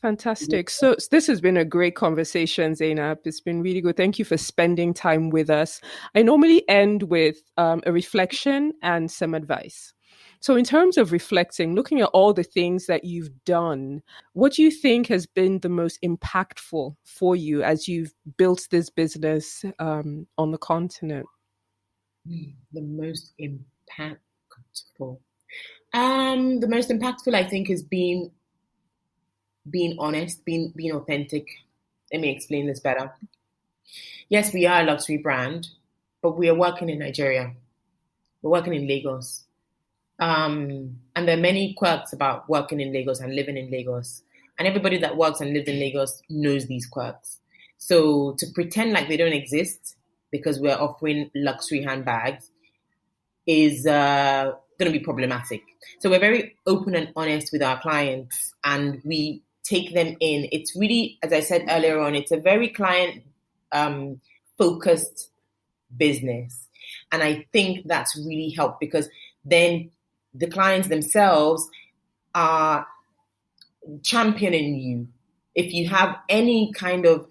Fantastic. So this has been a great conversation, Zainab. It's been really good. Thank you for spending time with us. I normally end with a reflection and some advice. So in terms of reflecting, looking at all the things that you've done, what do you think has been the most impactful for you as you've built this business on the continent? The most impactful? The most impactful, I think, is being honest, being authentic. Let me explain this better. Yes, we are a luxury brand, but we are working in Nigeria. We're working in Lagos. And there are many quirks about working in Lagos and living in Lagos. And everybody that works and lives in Lagos knows these quirks. So to pretend like they don't exist because we're offering luxury handbags is going to be problematic. So we're very open and honest with our clients, and we take them in. It's really, as I said earlier on, it's a very client focused business. And I think that's really helped, because then the clients themselves are championing you. If you have any kind of,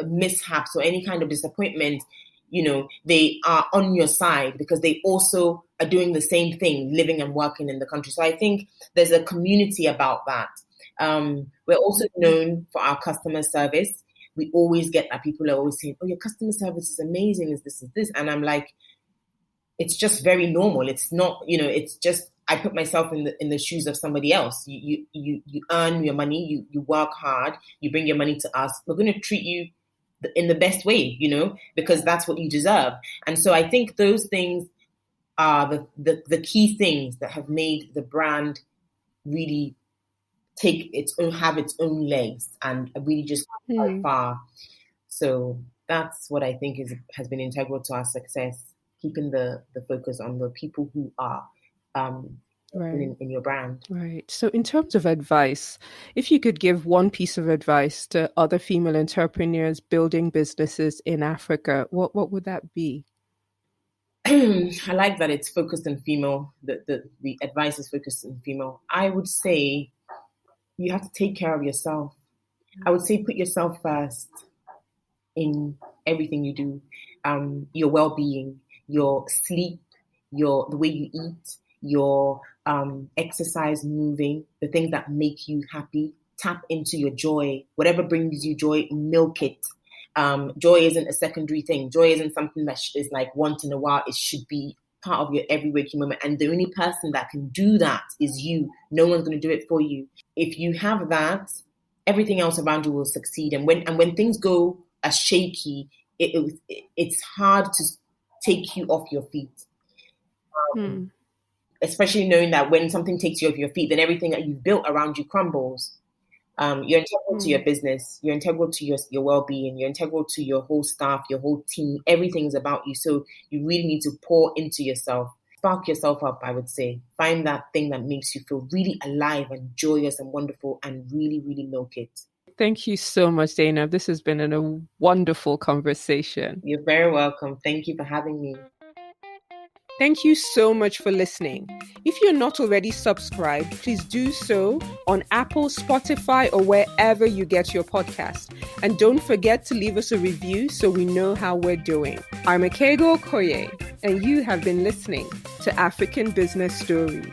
mishaps or any kind of disappointment, they are on your side because they also are doing the same thing, living and working in the country. So I think there's a community about that. We're also known for our customer service. We always get that people are always saying, "Oh, your customer service is amazing, is this. And I'm like, it's just very normal. It's not, it's just, I put myself in the shoes of somebody else. You earn your money, you work hard, you bring your money to us. We're going to treat you in the best way, because that's what you deserve. And so I think those things are the key things that have made the brand really have its own legs and really just go far. So that's what I think has been integral to our success. Keeping the focus on the people who are in your brand. Right. So in terms of advice, if you could give one piece of advice to other female entrepreneurs building businesses in Africa, what would that be? I like that it's focused on female. The advice is focused on female. I would say you have to take care of yourself. I would say put yourself first in everything you do. Your well-being, your sleep, the way you eat, your exercise, moving, the things that make you happy. Tap into your joy. Whatever brings you joy, milk it. Joy isn't a secondary thing. Joy isn't something that is like once in a while. It should be part of your every waking moment. And the only person that can do that is you. No one's going to do it for you. If you have that, everything else around you will succeed. And when things go as shaky, it's hard to take you off your feet. Especially knowing that when something takes you off your feet, then everything that you've built around you crumbles. You're integral to your business. You're integral to your well-being. You're integral to your whole staff, your whole team. Everything's about you. So you really need to pour into yourself. Spark yourself up, I would say. Find that thing that makes you feel really alive and joyous and wonderful, and really, really milk it. Thank you so much, Zainab. This has been a wonderful conversation. You're very welcome. Thank you for having me. Thank you so much for listening. If you're not already subscribed, please do so on Apple, Spotify, or wherever you get your podcast. And don't forget to leave us a review so we know how we're doing. I'm Akego Okoye, and you have been listening to African Business Stories.